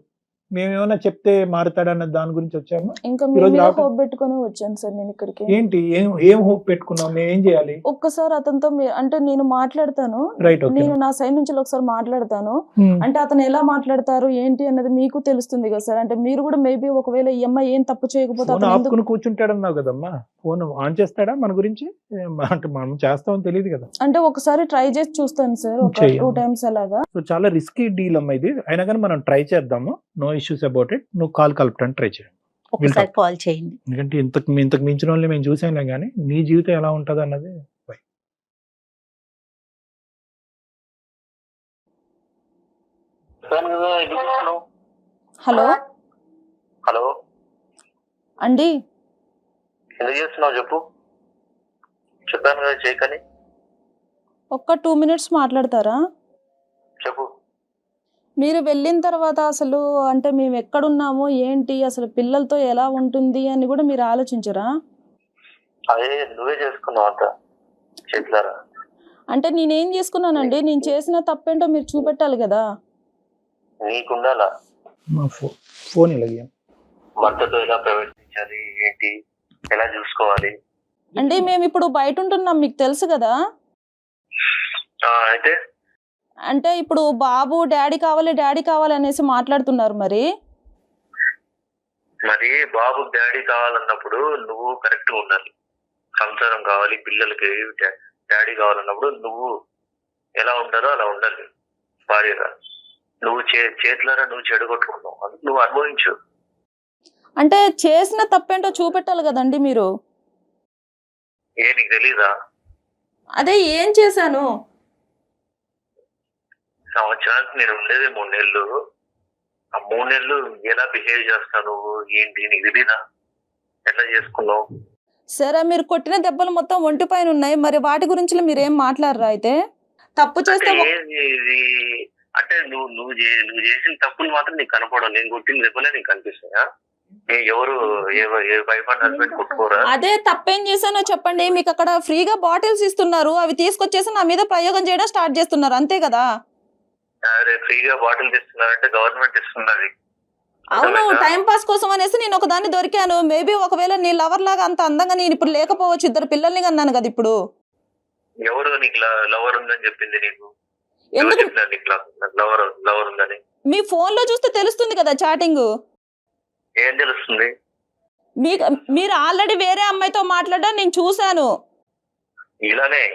మేమేమైనా చెప్తే మారుతాడన్న దాని గురించి వచ్చాము. ఇంకా మీ ఈరోజు మీద రావటం- హోప్ పెట్టుకొని వచ్చాను సార్ నేను ఇక్కడికి. ఏంటి ఏం హోప్ పెట్టుకున్నాం? మేము ఏం చేయాలి? ఒక్కసారి అతనితో అంటే నేను మాట్లాడతాను, రైట్, ఓకే. నేను నా సైడ్ నుంచి ఒకసారి మాట్లాడతాను. అంటే అతను ఎలా మాట్లాడతారు ఏంటి అన్నది మీకు తెలుస్తుంది కదా సార్. అంటే మీరు కూడా మేబీ ఒకవేళ ఈ అమ్మాయి ఏం తప్పు చేయకపోతే ఫోన్ అతను ఎందుకు ఆపుకుని కూర్చుంటాడన్నావు కదమ్మా. ఫోన్ ఆన్ చేస్తాడా మన గురించి? అంటే మనం చేస్తామని తెలియదు కదా. అంటే ఒకసారి ట్రై చేసి చూస్తాను సార్, ఒక చెయ్యమ్మా. 2 times అలాగా. సో చాలా రిస్కీ డీల్ అమ్మా ఇది. అయినా కానీ మనం ట్రై చేద్దాము. No issues about it. నువ్వు కాల్ కలపడానికి ట్రై చేయండి. ఒకసారి కాల్ చేయండి. ఎందుకంటే ఇంతకు మించిన వాళ్ళని మేము చూసాంలే కానీ నీ జీవితం ఎలా ఉంటుంది అన్నది. హలో హలో, అండి, ఎందుకు చేస్తున్నావు చెప్పు. చెప్పాను కదా చేయకని. ఒక్క 2 minutes మాట్లాడతారా? చెప్పు. మీరు వెళ్ళిన తర్వాత అసలు అంటే మేము ఎక్కడున్నామో ఏంటి, అసలు పిల్లలతో ఎలా ఉంటుంది అని కూడా మీరు ఆలోచించరా? అదే నువ్వే చేసుకున్నావు అంత చేతులారా. అంటే నేనేం చేసుకున్నానండి? నేను చేసిన తప్పేంటో మీరు చూపెట్టాలి కదా. నీకుండాలా మా ఫోన్ ఇలాగే భర్తతో ఎలా ప్రవర్తించాలి, ఏంటి, ఎలా చూసుకోవాలి. అంటే మేము ఇప్పుడు బయట ఉంటున్నాం, మీకు తెలుసు కదా. అయితే అంటే ఇప్పుడు బాబు డాడీ కావాలి అనేసి మాట్లాడుతున్నారు. మరి మరి బాబు డాడీ కావాలన్నప్పుడు నువ్వు కరెక్ట్ గా ఉండాలి. సంసారం కావాలి, పిల్లలకి డాడీ కావాలన్నప్పుడు నువ్వు ఎలా ఉండాలో అలా ఉండాలి భార్యగా. నువ్వు చేతులారా నువ్వు చెడగొట్టుకున్నావు, అది నువ్వు అనుభవించు. అంటే చేసిన తప్పేంటో చూపెట్టాలి కదండి మీరు. నీకు తెలీదా? అదే ఏం చేశాను? సంవత్సరానికి నేను ఉండేది 3 నెలలు. ఆ 3 నెలలు ఎలా బిహేవ్ చేస్తావు నువ్వు, ఏంటి నీకు తెలీదా? ఎట్లా చేసుకున్నావు? సరే, మీరు కొట్టిన దెబ్బలు మొత్తం ఒంటి పైన ఉన్నాయి, మరి వాటి గురించి మీరు ఏం మాట్లాడరా? అయితే తప్పు చేస్తే అంటే నువ్వు చేసిన తప్పులు మాత్రం నీకు కనపడవు. నేను కొట్టిన దెబ్బలే నీకు కనిపిస్తాయా? ఎవరు ఏ వైఫ్ అండ్ హస్బెండ్ కొట్టుకోరా? అదే తప్పేం చేశానో చెప్పండి. మీకు అక్కడ ఫ్రీగా బాటిల్స్ ఇస్తున్నారు, అవి తీసుకొచ్చేసి నా మీద ప్రయోగం చేయడం స్టార్ట్ చేస్తున్నారు, అంతే కదా? అరే ఫ్రీగా బాటిల్ ఇస్తున్నారంటే గవర్నమెంట్ ఇస్తున్నది. అవును, టైం పాస్ కోసం అనేసి నేను ఒక దాన్ని దొరికాను. మేబీ ఒకవేళ నీ లవర్ లాగా అంత అందంగా నేను ఇప్పుడు లేకపోవచ్చు, 2 పిల్లల్ని కన్నాను కదా ఇప్పుడు. ఎవరు నీకు లవర్ ఉందని చెప్పింది? నీకు ఎందుకు? లవర్ ఉందని మీ ఫోన్ లో చూస్తే తెలుస్తుంది కదా చాటింగ్. ఏం తెలుస్తుంది? మీరు ఆల్రెడీ వేరే అమ్మాయితో మాట్లాడడం నేను చూశాను.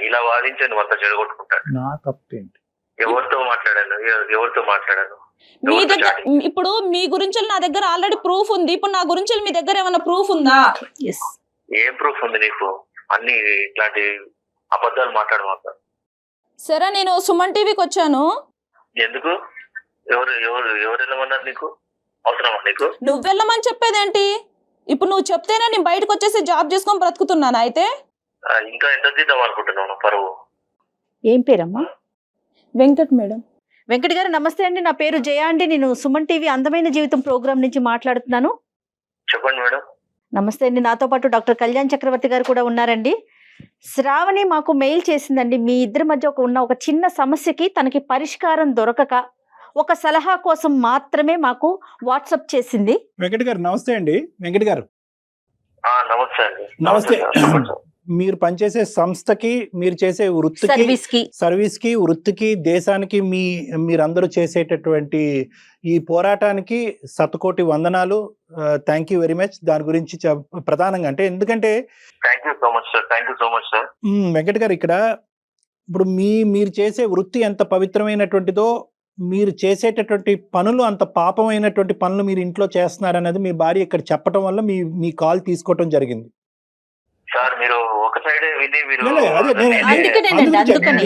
ఇలా వాదించండి అంతా చెడగొట్టుకుంటాడు. నా తప్పేంటి? ఎవరితో మాట్లాడాను? మీ దగ్గర ఇప్పుడు మీ గురించి నా దగ్గర ఆల్రెడీ ప్రూఫ్ ఉంది. ఇప్పుడు నా గురించి మీ దగ్గర ఏమైనా ప్రూఫ్ ఉందా? ఏం ప్రూఫ్ ఉంది నీకు? అన్ని ఇట్లాంటి అబద్ధాలు మాట్లాడమాక. సరే, నేను సుమన్ టీవీకి వచ్చాను. ఎందుకు? ఎవరు వెళ్ళమన్నారు? నీకు అవసరమా? నీకు నువ్వు వెళ్ళమని చెప్పేదేంటి? ఇప్పుడు నువ్వు చెప్తేనే నేను బయటకు వచ్చేసి జాబ్ చేసుకొని బ్రతుకుతున్నాను. అయితే ఇంకా ఎంత తీద్దాం అనుకుంటున్నాను పరువు? ఏం పేరమ్మా? వెంకట్ మేడం. వెంకట్ గారు నమస్తే అండి. నా పేరు జయ అండి. నేను సుమన్ టీవీ అందమైన జీవితం ప్రోగ్రామ్ నుంచి మాట్లాడుతున్నాను. చెప్పండి మేడం. నమస్తే అండి. నాతో పాటు డాక్టర్ కళ్యాణ్ చక్రవర్తి గారు కూడా ఉన్నారండి. శ్రావణి మాకు మెయిల్ చేసిందండి. మీ ఇద్దరి మధ్య ఉన్న ఒక చిన్న సమస్యకి తనకి పరిష్కారం దొరకక ఒక సలహా కోసం మాత్రమే మాకు వాట్సాప్ చేసింది. వెంకట్ గారు నమస్తే అండి. వెంకట్ గారు నమస్తే అండి. నమస్తే. మీరు పనిచేసే సంస్థకి, మీరు చేసే వృత్తికి, సర్వీస్ కి, వృత్తికి, దేశానికి మీరందరూ చేసేటటువంటి ఈ పోరాటానికి శతకోటి వందనాలు. Thank you very much. దాని గురించి ప్రధానంగా అంటే ఎందుకంటే thank you so much sir. Venkat గారు ఇక్కడ ఇప్పుడు మీరు చేసే వృత్తి ఎంత పవిత్రమైనటువంటిదో, మీరు చేసేటటువంటి పనులు అంత పాపమైనటువంటి పనులు మీరు ఇంట్లో చేస్తున్నారనేది మీ భార్య ఇక్కడ చెప్పడం వల్ల మీ కాల్ తీసుకోవటం జరిగింది. సార్ మీరు ఒక సైడే విని మీరు లే, అదే నేను- అందుకనేనండి, అందుకనే.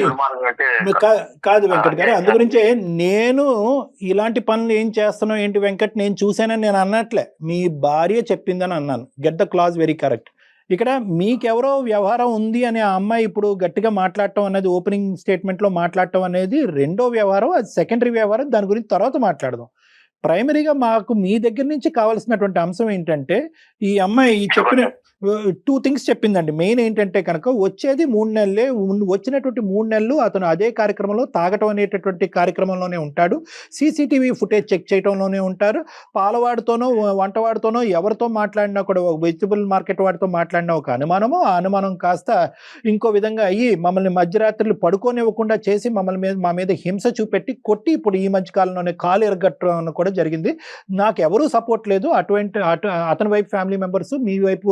కాదు వెంకట్ గారు, అందుగురించే నేను ఇలాంటి పనులు ఏం చేస్తున్నావు ఏంటి వెంకట్ నేను చూశానని నేను అన్నట్లే, మీ భార్య చెప్పిందని అన్నాను. Get the clause very correct. ఇక్కడ మీకెవరో వ్యవహారం ఉంది అని ఆ అమ్మాయి ఇప్పుడు గట్టిగా మాట్లాడటం అనేది, ఓపెనింగ్ స్టేట్మెంట్లో మాట్లాడటం అనేది రెండో వ్యవహారం, అది సెకండరీ వ్యవహారం. దాని గురించి తర్వాత మాట్లాడదాం. ప్రైమరీగా మాకు మీ దగ్గర నుంచి కావాల్సినటువంటి అంశం ఏంటంటే, ఈ అమ్మాయి చెప్పిన 2 థింగ్స్ చెప్పిందండి. మెయిన్ ఏంటంటే కనుక వచ్చేది 3 నెలలే, వచ్చినటువంటి 3 నెలలు అతను అదే కార్యక్రమంలో తాగటం అనేటటువంటి కార్యక్రమంలోనే ఉంటాడు, సీసీటీవీ ఫుటేజ్ చెక్ చేయడంలోనే ఉంటారు, పాలవాడితోనో వంటవాడితోనో ఎవరితో మాట్లాడినా కూడా, వెజిటబుల్ మార్కెట్ వాడితో మాట్లాడినా ఒక అనుమానము, ఆ అనుమానం కాస్త ఇంకో విధంగా అయ్యి మమ్మల్ని మధ్యరాత్రులు పడుకోనివ్వకుండా చేసి మా మీద హింస చూపెట్టి కొట్టి ఇప్పుడు ఈ మధ్య కాలంలోనే కాలు ఎరగట్టడం కూడా జరిగింది. నాకు ఎవరూ సపోర్ట్ లేదు, అతని వైపు ఫ్యామిలీ మెంబర్స్, మీ వైపు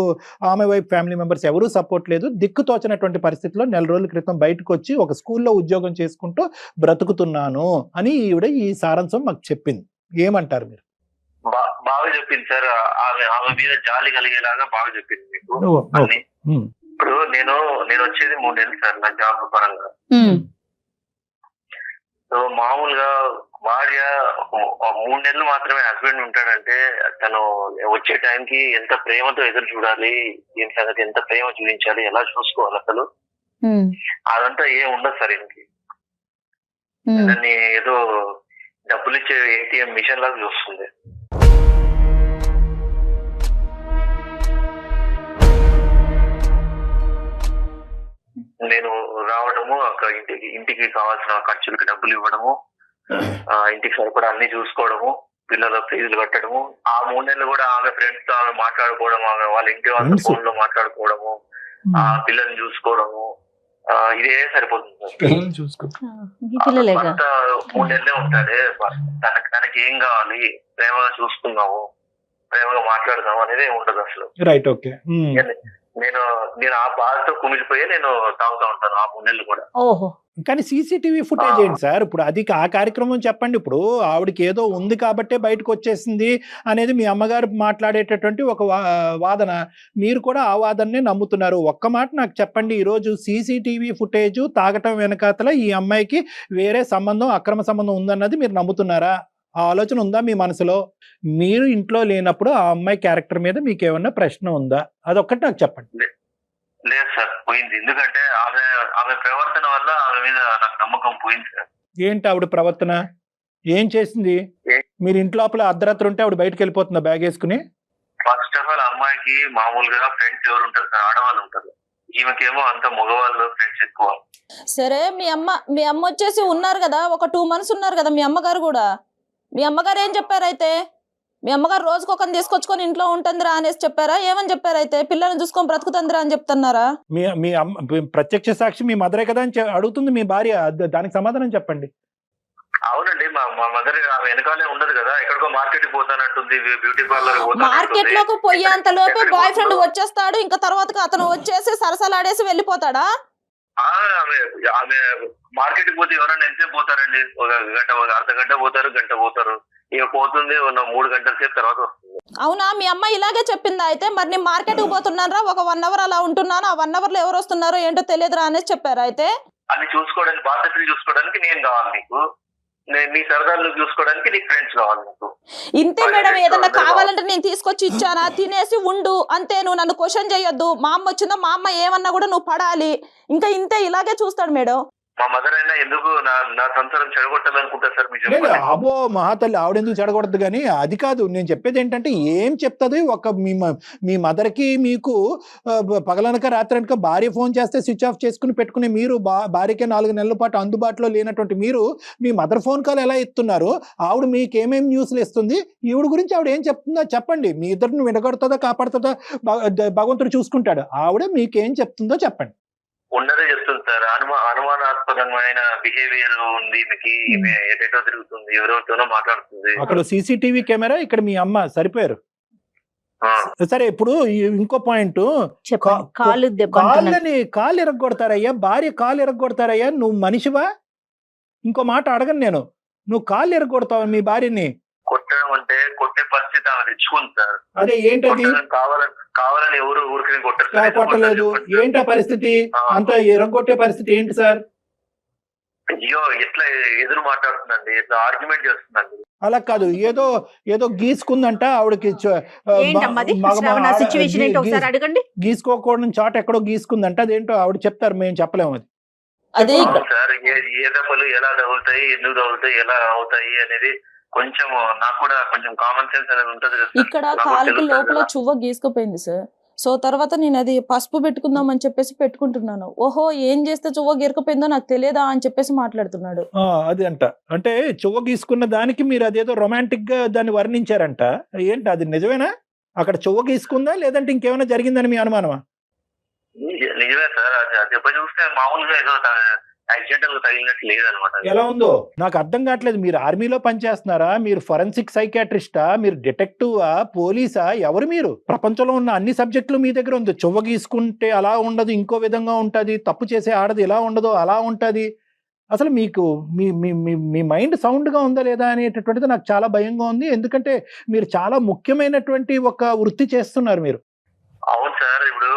ఆమె వైపు ఫ్యామిలీ మెంబర్స్ ఎవరూ సపోర్ట్ లేదు. దిక్కుతోచినటువంటి పరిస్థితిలో 4 రోజుల క్రితం బయటకు వచ్చి ఒక స్కూల్లో ఉద్యోగం చేసుకుంటూ బ్రతుకుతున్నాను అని ఈవిడ ఈ సారాంశం మాకు చెప్పింది. ఏమంటారు మీరు? బాగా చెప్పింది సార్. ఆమె మీద జాలి కలిగేలాగా బాగా చెప్పింది మీకు అన్ని. ఇప్పుడు నేను వచ్చేది 3 నెలలు సార్ నా జాబ్ పరంగా. సో మామూలుగా భార్య 3 నెలలు మాత్రమే హస్బెండ్ ఉంటాడంటే తను వచ్చే టైంకి ఎంత ప్రేమతో ఎదురు చూడాలి, ఏం సంగతి, ఎంత ప్రేమ చూపించాలి, ఎలా చూసుకోవాలి అసలు అదంతా ఏం ఉండదు సార్. ఇంటికి దాన్ని ఏదో డబ్బులు ఇచ్చే ఏటీఎం మిషన్ లాగా చూస్తుంది. నేను రావడము, అక్కడ ఇంటికి కావాల్సిన ఖర్చులకి డబ్బులు ఇవ్వడము, ఇంటికి సరిపడా అన్ని చూసుకోవడము, పిల్లల ఫీజులు కట్టడము, ఆ 3 నెలలు కూడా ఆమె ఫ్రెండ్స్ తో ఆమె మాట్లాడుకోవడం, ఆమె వాళ్ళ ఇంటి వాళ్ళ ఫోన్ లో మాట్లాడుకోవడము, ఆ పిల్లల్ని చూసుకోవడము, ఇదే సరిపోతుంది సార్. 3 నెలలే ఉంటాడే, తనకి ఏం కావాలి, ప్రేమగా చూసుకున్నాము, ప్రేమగా మాట్లాడదాము అనేది ఉండదు అసలు. Right, okay. నేను ఆ బాధతో కుమిలిపోయి నేను తాగుతూ ఉంటాను ఆ 3 నెలలు కూడా. ఓహో. కానీ సీసీటీవీ ఫుటేజ్ ఏంటి సార్? ఇప్పుడు అది ఆ కార్యక్రమం చెప్పండి. ఇప్పుడు ఆవిడకి ఏదో ఉంది కాబట్టే బయటకు వచ్చేసింది అనేది మీ అమ్మగారు మాట్లాడేటటువంటి ఒక వాదన, మీరు కూడా ఆ వాదననే నమ్ముతున్నారు. ఒక్క మాట నాకు చెప్పండి, ఈరోజు సీసీటీవీ ఫుటేజ్ తాగటం వెనకాతల ఈ అమ్మాయికి వేరే సంబంధం, అక్రమ సంబంధం ఉందన్నది మీరు నమ్ముతున్నారా? ఆ ఆలోచన ఉందా మీ మనసులో? మీరు ఇంట్లో లేనప్పుడు ఆ అమ్మాయి క్యారెక్టర్ మీద మీకు ఏమన్నా ప్రశ్న ఉందా? అదొక్కటి నాకు చెప్పండి. లేదు సార్, పోయింది. ఎందుకంటే ఆమె ప్రవర్తన వల్ల ఆమె మీద నాకు నమ్మకం పోయింది సార్. ఏంటి ఆవిడ ప్రవర్తన? ఏం చేసింది? మీరు ఇంట్లోపల అర్ధరాత్రి ఉంటే ఆవిడ బయటకు వెళ్ళిపోతుందా బ్యాగ్ వేసుకుని? ఫస్ట్ ఆఫ్ ఆల్ అమ్మాయికి మామూలుగా ఫ్రెండ్స్ ఎవరు ఉంటారు సార్? ఆడవాళ్ళు ఉంటారు. ఈమెకేమో అంత మగవాళ్ళు ఫ్రెండ్స్ ఎక్కువ. సరే, మీ అమ్మ వచ్చేసి ఉన్నారు కదా, ఒక 2 months ఉన్నారు కదా మీ అమ్మగారు కూడా. మీ అమ్మగారు ఏం చెప్పారు అయితే? మీ అమ్మగారు రోజుకు ఒకరిని తీసుకొచ్చుకొని ఇంట్లో ఉంటుందిరా అనేసి చెప్పారా? ఏమని చెప్పారు అయితే? పిల్లల్ని చూసుకొని బ్రతుకుతుందిరా అని చెప్తున్నారా? మీ అమ్మ ప్రత్యక్ష సాక్షి మీ మదరే కదా అని అడుగుతుంది మీ భార్య, దానికి సమాధానం చెప్పండి. అవునండి, మా మదర్ ఆమె వెనకాలే ఉండదు కదా, ఎక్కడికో మార్కెట్ కి పోతానంటుంది, బ్యూటీ పార్లర్ మార్కెట్ లోకి పోయేంత లోపే బాయ్ ఫ్రెండ్ వచ్చేస్తాడు, ఇంకా తర్వాత అతను వచ్చేసి సరసలాడేసి వెళ్ళిపోతాడా? ఆమె మార్కెట్ కి పోతే ఎవరైనా ఎంతసేపు పోతారండి? ఒక గంట, ఒక అర్ధగంట పోతారు, గంట పోతారు. ఇక పోతుంది 3 గంటల సేపు తర్వాత వస్తుంది. అవునా? మీ అమ్మ ఇలాగే చెప్పిందా అయితే? మరి నేను మార్కెట్ కి పోతున్నారా, ఒక 1 hour అలా ఉంటున్నాను, ఆ 1 hour లో ఎవరు వస్తున్నారో ఏంటో తెలియదురా అనేసి చెప్పారా అయితే? అన్ని చూసుకోవడానికి, బాధ్యతలు చూసుకోవడానికి నేను కావాలి నీకు, నీ సరదాలు చూసుకోవడానికి నీకు ఫ్రెండ్స్ కావాలి నీకు. ఇంతే మేడం, ఏదన్నా కావాలంటే నేను తీసుకొచ్చి ఇచ్చానా, తినేసి ఉండు అంతే, నువ్వు నన్ను క్వశ్చన్ చేయొద్దు. మా అమ్మ వచ్చిందో మా అమ్మ ఏమన్నా కూడా నువ్వు పడాలి, ఇంకా ఇంతే, ఇలాగే చూస్తాడు మేడం. మా మదర్ అయినా ఎందుకు నా సంసారం చెడగొట్టాలనుకుంటా సార్? మీరు అబో మహాతల్లి, ఆవిడెందుకు చెడగొడదు? కానీ అది కాదు నేను చెప్పేది. ఏంటంటే ఏం చెప్తుంది ఒక మీ మదర్కి మీకు పగలనక రాత్రనక భార్య ఫోన్ చేస్తే స్విచ్ ఆఫ్ చేసుకుని పెట్టుకుని మీరు భార్యకే 4 నెలల పాటు అందుబాటులో లేనటువంటి మీరు మీ మదర్ ఫోన్ కాల్ ఎలా ఇస్తున్నారు? ఆవిడ మీకు ఏమేమి న్యూస్లు ఇస్తుంది? ఈవిడ గురించి ఆవిడ ఏం చెప్తుందో చెప్పండి. మీ ఇద్దరిని విడగొడుతుందా కాపాడుతుందా భగవంతుడు చూసుకుంటాడు. ఆవిడ మీకేం చెప్తుందో చెప్పండి. ఉన్నదే చెప్తుంది సార్. అనుమానాస్పదమైన బిహేవియర్ ఉంది మీకు, ఎటో తిరుగుతుంది, ఎవరెవరితోనో మాట్లాడుతుంది. అక్కడ సీసీటీవీ కెమెరా, ఇక్కడ మీ అమ్మ సరిపోయారు. సరే, ఇప్పుడు ఇంకో పాయింట్, కాళ్ళు ఎరగొడతారయ్యా, భార్య కాళ్ళు ఎరగొడతారయ్యా, నువ్వు మనిషివా? ఇంకో మాట అడగను నేను, నువ్వు కాళ్ళు ఎరగొడతావు మీ భార్యని? కొట్టడం అంటే కొట్టే పరిస్థితి ఆమె తెచ్చుకుంది సార్. అదే ఏంటది? కావాలని ఎవరు ఊరికి కొట్టలేదు. కొట్టలేదు. ఏంటా పరిస్థితి? అంత ఎరంగొట్టే పరిస్థితి ఏంటి సార్? అయ్యో ఎట్లా ఎదురు మాట్లాడుతుందండి, ఎట్లా ఆర్గ్యుమెంట్ చేస్తుందండి. అలా కాదు, ఏదో ఏదో గీసుకుందంట ఆవిడకి ఏంటమ్మది సిచ్యువేషన్ ఏంటో ఒకసారి అడగండి. గీసుకోకూడని చాట్ ఎక్కడో గీసుకుందంట. అదేంటో ఆవిడ చెప్తారు, మేము చెప్పలేము అది. అదే సార్ ఏ దెబ్బలు ఎలా తగులుతాయి, ఎందుకు తగులుతాయి, ఎలా అవుతాయి అనేది కొంచెం నాకు కూడా కొంచెం కామన్ సెన్స్ అనేది ఉంటది కదా. ఇక్కడ కాలుకి లోపల చువ్వ గీసుకుపోయింది సార్. సో తర్వాత నేను అది పసుపు పెట్టుకుందాం అని చెప్పేసి పెట్టుకుంటున్నాను. ఓహో ఏం చేస్తే చువ్వ గీరకపోయిందో నాకు తెలియదా అని చెప్పేసి మాట్లాడుతున్నాడు. అది అంట. అంటే చువ్వ గీసుకున్న దానికి మీరు అదేదో రొమాంటిక్ గా దాన్ని వర్ణించారంట. ఏంటి అది నిజమేనా? అక్కడ చువ్వ గీసుకుందా లేదంటే ఇంకేమైనా జరిగిందని మీ అనుమానమా? నిజమే సార్, అది దెబ్బ చూస్తే మామూలుగా ఏదో యాక్సిడెంటల్ తగిలినట్టు లేదనమాట. ఎలా ఉందో నాకు అర్థం కావట్లేదు. మీరు ఆర్మీలో పనిచేస్తున్నారా? మీరు ఫోరెన్సిక్ సైకాట్రిస్టా? మీరు డిటెక్టివా? పోలీసా? ఎవరు మీరు? ప్రపంచంలో ఉన్న అన్ని సబ్జెక్టులు మీ దగ్గర ఉంది. చువ్వ గీసుకుంటే అలా ఉండదు, ఇంకో విధంగా ఉంటది. తప్పు చేసే ఆడది ఎలా ఉండదో అలా ఉంటది. అసలు మీకు మీ మీ మైండ్ సౌండ్గా ఉందా లేదా అనేటటువంటిది నాకు చాలా భయంగా ఉంది. ఎందుకంటే మీరు చాలా ముఖ్యమైనటువంటి ఒక వృత్తి చేస్తున్నారు మీరు. అవును సార్, ఇప్పుడు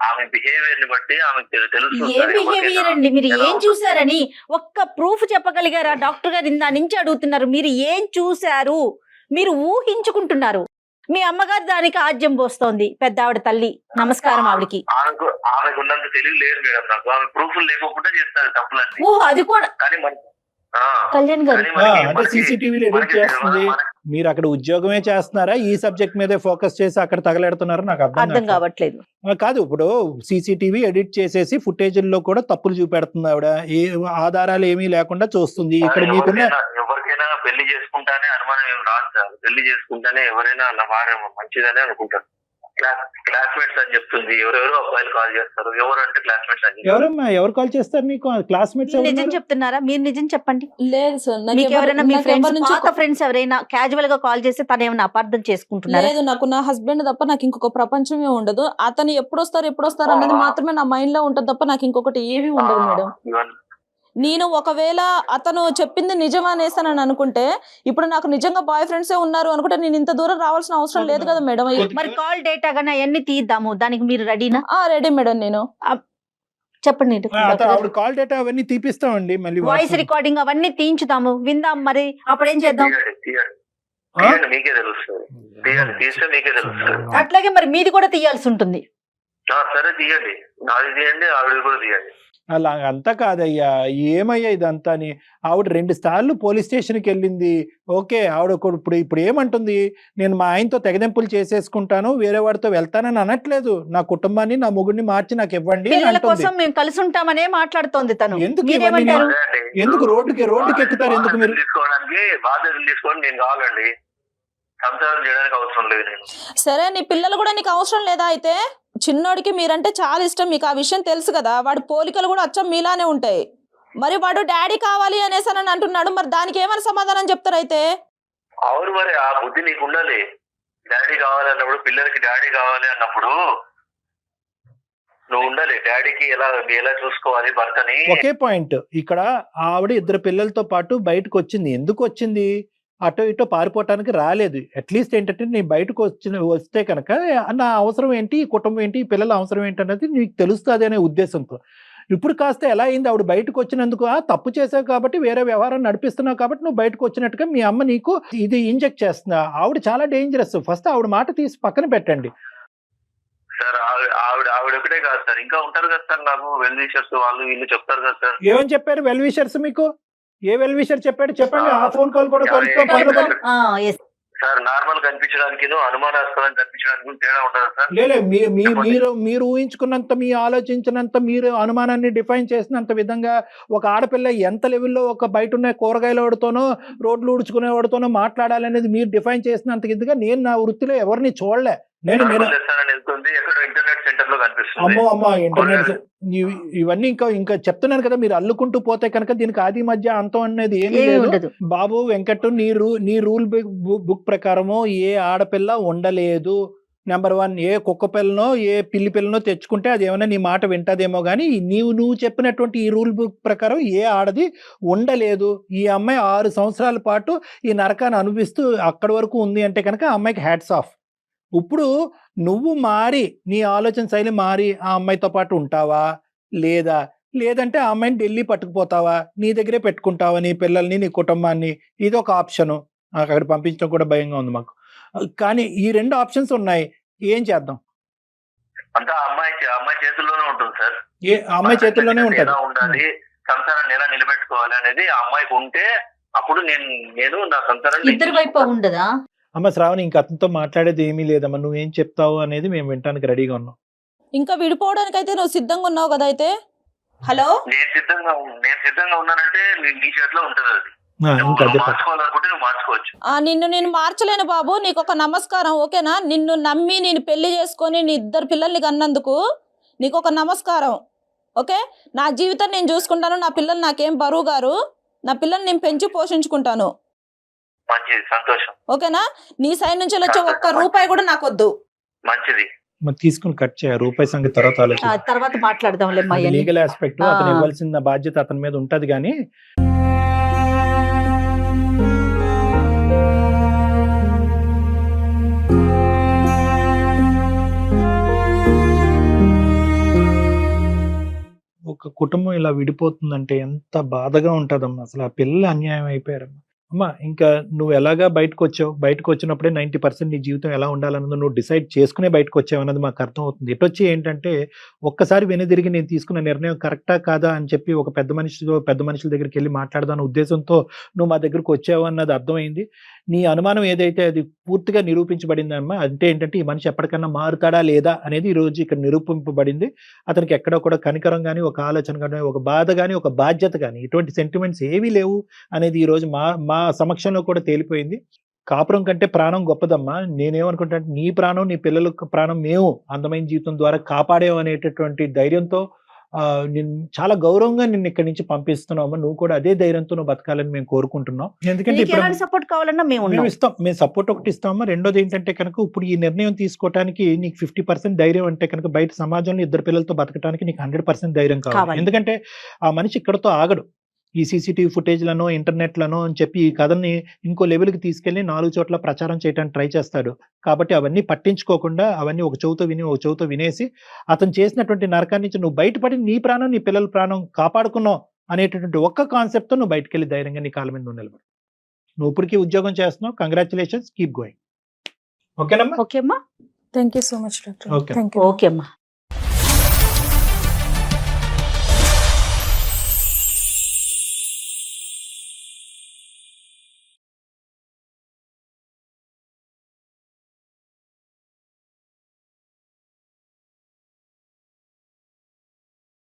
ఆమె బిహేవియర్ ని బట్టి ఆమెకు తెలుస్తుంది. ఏ బిహేవియర్ అండి? మీరు ఏం చూసారని ఒక్క ప్రూఫ్ చెప్పగలిగారా? డాక్టర్ గారు ఇందా నుంచి అడుగుతున్నారు, మీరు ఏం చూశారు? మీరు ఊహించుకుంటున్నారు. మీ అమ్మగారు దానికి ఆజ్యం పోస్తోంది, పెద్ద ఆవిడ తల్లి. నమస్కారం ఆవిడకి. ఆమెకు ఉన్నంత తెలివి లేదు మేడం నాకు. ఆమె ప్రూఫ్లు లేకుండా చేస్తారు తప్పులన్నీ. ఓహో అది కూడా కానీ కళ్యాణ్ గారు అంటే సీసీటీవీలో ఎడిట్ చేస్తుంది. మీరు అక్కడ ఉద్యోగమే చేస్తున్నారా? ఈ సబ్జెక్ట్ మీదే ఫోకస్ చేసి అక్కడ తగలెడుతున్నారా? నాకు అర్థం కావట్లేదు. కాదు, ఇప్పుడు సీసీటీవీ ఎడిట్ చేసేసి ఫుటేజ్ల్లో కూడా తప్పులు చూపెడుతుంది ఆవిడ. ఏ ఆధారాలు ఏమీ లేకుండా చూస్తుంది. ఇక్కడ మీకున్న ఎవరికైనా పెళ్లి చేసుకుంటానే అనుమానం ఏం రాదు సార్. పెళ్లి చేసుకుంటానే ఎవరైనా నా భార్య మంచిదనే అనుకుంటారు. క్లాస్మేట్స్ అని చెప్తుంది. ఎవరెవరో అబ్బాయిలు కాల్ చేస్తారు. ఎవరు అంటే క్లాస్మేట్స్ అని. ఎవరమ్మా ఎవరు కాల్ చేస్తారు నీకు? క్లాస్మేట్స్ నిజం చెప్తున్నారా? మీరు నిజం చెప్పండి. లేదు సార్, మీకు ఎవరైనా మీ ఫ్రెండ్స్ ఎవరైనా క్యాజువల్ గా కాల్ చేసి తను ఏమైనా అపార్థం చేసుకుంటున్నారు? లేదు, నాకు నా హస్బెండ్ తప్ప నాకు ఇంకొక ప్రపంచమే ఉండదు. అతను ఎప్పుడు వస్తారు అన్నది మాత్రమే నా మైండ్ లో ఉంటది తప్ప నాకు ఇంకొకటి ఏమీ ఉండదు మేడం. నేను ఒకవేళ అతను చెప్పింది నిజం అనేసానని అనుకుంటే, ఇప్పుడు నాకు నిజంగా బాయ్ ఫ్రెండ్సే ఉన్నారు అనుకుంటే నేను ఇంత దూరం రావాల్సిన అవసరం లేదు కదా మేడం. మరి కాల్ డేటా గానీ అవన్నీ తీద్దాము, దానికి మీరు రెడీనా? Ready madam. నేను చెప్పండి. కాల్ డేటా అవన్నీ తీపిస్తామండి. మళ్ళీ వాయిస్ రికార్డింగ్ అవన్నీ తీయించుదాము, విందాం. మరి అప్పుడు ఏం చేద్దాం? మీకే తెలుస్తుంది. తీస్తే మీకే తెలుస్తుంది. అట్లాగే మరి మీది కూడా తీయాల్సి ఉంటుంది. సరే తీయండి, నాది తీయండి, ఆవిడ కూడా తీయండి. అలా అంతా కాదయ్యా, ఏమయ్యా ఇదంతా అని. ఆవిడ 2 సార్లు పోలీస్ స్టేషన్కి వెళ్ళింది. ఓకే, ఆవిడ ఇప్పుడు ఏమంటుంది? నేను మా ఆయనతో తెగదెంపులు చేసేసుకుంటాను, వేరే వాడితో వెళ్తానని అనట్లేదు. నా కుటుంబాన్ని, నా మొగుడిని మార్చి నాకు ఇవ్వండి కోసం మేము కలిసి ఉంటామనే మాట్లాడుతోంది తను. ఎందుకు రోడ్డుకి ఎక్కుతారు? ఎందుకు మీరు తీసుకోవడానికి బాధ్యతలు తీసుకోవడానికి నేను కావాలండి, సంసారం చేయడానికి అవసరం లేదు నేను. సరే, నీ పిల్లలు కూడా నీకు అవసరం లేదా? అయితే చిన్నోడికి మీరంటే చాలా ఇష్టం, మీకు ఆ విషయం తెలుసు కదా. వాడి పోలికలు కూడా అచ్చం మీలానే ఉంటాయి. మరి వాడు డాడీ కావాలి అనేసి అని అంటున్నాడు. మరి దానికి ఏమైనా సమాధానం చెప్తారు? అయితే అవును, మరి ఆ బుద్ధి నీకు ఉండాలి. డాడీ కావాలి అన్నప్పుడు, పిల్లలకి డాడీ కావాలి అన్నప్పుడు నువ్వు ఉండాలి. డాడీకి ఎలా చూసుకోవాలి భర్తని. ఒకే పాయింట్. ఇక్కడ ఆవిడ 2 పిల్లలతో పాటు బయటకు వచ్చింది. ఎందుకు వచ్చింది? అటో ఇటో పారిపోవటానికి రాలేదు. అట్లీస్ట్ ఏంటంటే నేను బయటకు వస్తే కనుక నా అవసరం ఏంటి, ఈ కుటుంబం ఏంటి, ఈ పిల్లల అవసరం ఏంటి అనేది నీకు తెలుస్తుంది అనే ఉద్దేశంతో. ఇప్పుడు కాస్త ఎలా అయింది? ఆవిడ బయటకు వచ్చినందుకు తప్పు చేసావు కాబట్టి, వేరే వ్యవహారం నడిపిస్తున్నావు కాబట్టి నువ్వు బయటకు వచ్చినట్టుగా మీ అమ్మ నీకు ఇది ఇంజెక్ట్ చేస్తున్నా. ఆవిడ చాలా డేంజరస్. ఫస్ట్ ఆవిడ మాట తీసి పక్కన పెట్టండి సార్. ఆవిడ ఒకటే కాదు సార్, ఇంకా ఉంటారు కదా సార్ నాకు వెల్ విషర్స్, వాళ్ళు వీళ్ళు చెప్తారు కదా సార్. ఏమని చెప్పారు వెల్ విషర్స్ మీకు? ఏ వెల్ విషర్ చెప్పాడు చెప్పండి. ఆ ఫోన్ కాల్ కూడా సార్ నార్మల్ కనిపించడానికి, అనుమానాస్పదం కనిపించడానికి తేడా ఉంటుందా సార్? లేదు, మీరు ఊహించుకున్నంత, మీ ఆలోచించినంత, మీరు అనుమానాన్ని డిఫైన్ చేసినంత విధంగా ఒక ఆడపిల్ల ఎంత లెవెల్లో ఒక బయట ఉన్న కూరగాయల వాడితోనో, రోడ్లు ఊడ్చుకునే వాడితోనో మాట్లాడాలనేది మీరు డిఫైన్ చేసినంత ఇదిగా నేను నా వృత్తిలో ఎవరిని చూడలే. అమ్మో ఇంటర్నెట్ ఇవన్నీ ఇంకా చెప్తున్నాను కదా. మీరు అల్లుకుంటూ పోతే కనుక దీనికి ఆది మధ్య అంతం అనేది ఏమీ లేదు బాబు. వెంకట్, నీ రూల్ బుక్ ప్రకారము ఏ ఆడపిల్ల ఉండలేదు. నెంబర్ 1 ఏ కుక్క పిల్లనో ఏ పిల్లి పిల్లనో తెచ్చుకుంటే అది ఏమైనా నీ మాట వింటదేమో కానీ నువ్వు చెప్పినటువంటి ఈ రూల్ బుక్ ప్రకారం ఏ ఆడది ఉండలేదు. ఈ అమ్మాయి 6 సంవత్సరాల పాటు ఈ నరకాన్ని అనుభవిస్తూ అక్కడి వరకు ఉంది అంటే కనుక ఆ అమ్మాయికి హ్యాట్స్ ఆఫ్. ఇప్పుడు నువ్వు మారి నీ ఆలోచన శైలి మారి ఆ అమ్మాయితో పాటు ఉంటావా లేదా, లేదంటే ఆ అమ్మాయిని ఢిల్లీ పట్టుకుపోతావా, నీ దగ్గరే పెట్టుకుంటావా నీ పిల్లల్ని నీ కుటుంబాన్ని? ఇది ఒక ఆప్షను. అక్కడ పంపించడం కూడా భయంగా ఉంది మాకు. కానీ ఈ 2 ఆప్షన్స్ ఉన్నాయి, ఏం చేద్దాం? అంతా అమ్మాయి చేతుల్లోనే ఉంటుంది సార్. ఆ అమ్మాయి చేతుల్లోనే ఉంటుంది. ఎలా ఉండాలి, సంసారాన్ని ఎలా నిలబెట్టుకోవాలి అనేది ఆ అమ్మాయికి ఉంటే అప్పుడు నేను నా సంసారాన్ని ఇద్దరి వైపు ఉండదా? అమ్మ శ్రావణి, ఇంక అతనితో మాట్లాడేది ఏమీ లేదమ్మా, నువ్వేం చెప్తావు అనేది మేము వినడానికి రెడీగా ఉన్నాం. ఇంకా విడిపోవడానికి అయితే నువ్వు సిద్ధంగా ఉన్నావు కదా? అయితే హలో, నేను సిద్ధంగా ఉన్నానంటే నీ చేతిలో ఉంటుంది అది. ఇంకా అదే మార్చుకోవాలనుకుంటే నువ్వు మార్చుకోవచ్చు. నిన్ను నేను మార్చలేను బాబు, నీకు ఒక నమస్కారం, ఓకేనా? నిన్ను నమ్మి నేను పెళ్లి చేసుకొని నీ 2 పిల్లల్ని కన్నందుకు నీకు ఒక నమస్కారం, ఓకే? నా జీవితం నేను చూసుకుంటాను, నా పిల్లలు నాకేం బరువు గారు, నా పిల్లల్ని నేను పెంచి పోషించుకుంటాను, మంచిది, సంతోషం, ఓకేనా? నీ సైడ్ నుంచి వచ్చే ఒక్క రూపాయి కూడా నాకు వద్దు. మంచిది. మరి తీసుకుని కట్ చేయ రూపాయి సంగతి తర్వాత ఆలోచించు. తర్వాత మాట్లాడదాంలే. లీగల్ ఆస్పెక్ట్ అతను ఇవ్వాల్సిన బాధ్యత అతని మీద ఉంటది. కానీ ఒక కుటుంబం ఇలా విడిపోతుందంటే ఎంత బాధగా ఉంటుందమ్మా. అసలు ఆ పిల్లలు అన్యాయం అయిపోయారమ్మా. అమ్మా, ఇంకా నువ్వు ఎలాగా బయటకు వచ్చినప్పుడే 90% నీ జీవితం ఎలా ఉండాలన్నది నువ్వు డిసైడ్ చేసుకునే బయటకు వచ్చావు అన్నది మాకు అర్థం అవుతుంది. ఎటొచ్చి ఏంటంటే ఒక్కసారి వెనుదిరిగి నేను తీసుకున్న నిర్ణయం కరెక్టా కాదా అని చెప్పి ఒక పెద్ద మనుషుల దగ్గరికి వెళ్ళి మాట్లాడదాని ఉద్దేశంతో నువ్వు మా దగ్గరకు వచ్చావు అన్నది అర్థమైంది. నీ అనుమానం ఏదైతే అది పూర్తిగా నిరూపించబడిందమ్మా. అంటే ఏంటంటే ఈ మనిషి ఎప్పటికన్నా మారుతాడా లేదా అనేది ఈ రోజు ఇక్కడ నిరూపింపబడింది. అతనికి ఎక్కడ కూడా కనికరం కానీ, ఒక ఆలోచన కానీ, ఒక బాధ కానీ, ఒక బాధ్యత కానీ, ఇటువంటి సెంటిమెంట్స్ ఏవీ లేవు అనేది ఈ రోజు మా సమక్షంలో కూడా తేలిపోయింది. కాపురం కంటే ప్రాణం గొప్పదమ్మా. నేనేమనుకుంటా, నీ ప్రాణం నీ పిల్లల ప్రాణం మేము అందమైన జీవితం ద్వారా కాపాడేవు అనేటటువంటి ధైర్యంతో నేను చాలా గౌరవంగా నిన్ను ఇక్కడి నుంచి పంపిస్తున్నాము. నువ్వు కూడా అదే ధైర్యంతో నువ్వు బతకాలని మేము కోరుకుంటున్నాం. ఎందుకంటే ఇప్పుడు సపోర్ట్ కావాలన్నా మేము ఇస్తాం, మేము సపోర్ట్ ఒకటి ఇస్తామా. రెండోది ఏంటంటే కనుక ఇప్పుడు ఈ నిర్ణయం తీసుకోవడానికి నీకు 50% ధైర్యం అంటే కనుక బయట సమాజంలో 2 పిల్లలతో బతకడానికి నీకు 100% ధైర్యం కావాలి. ఎందుకంటే ఆ మనిషి ఇక్కడతో ఆగడు. ఈ సీసీటీవీ ఫుటేజ్లను, ఇంటర్నెట్లను అని చెప్పి ఈ కథని ఇంకో లెవెల్కి తీసుకెళ్లి 4 చోట్ల ప్రచారం చేయడానికి ట్రై చేస్తాడు. కాబట్టి అవన్నీ పట్టించుకోకుండా అవన్నీ ఒక చెవుతో వినేసి అతను చేసినటువంటి నరకాన్ని నుంచి నువ్వు బయటపడి నీ ప్రాణం నీ పిల్లల ప్రాణం కాపాడుకున్నావు అనేటటువంటి ఒక్క కాన్సెప్ట్తో నువ్వు బయటకు వెళ్ళి ధైర్యంగా నీ కాళ్ళ మీద నువ్వు నిలబడు. నువ్వు ఇప్పటికీ ఉద్యోగం చేస్తున్నావు, కంగ్రాచులేషన్స్, కీప్ గోయింగ్. ఓకేనమ్మా? ఓకేమ్మా, thank you so much doctor. Okay. Thank you. ఓకేమ్మా.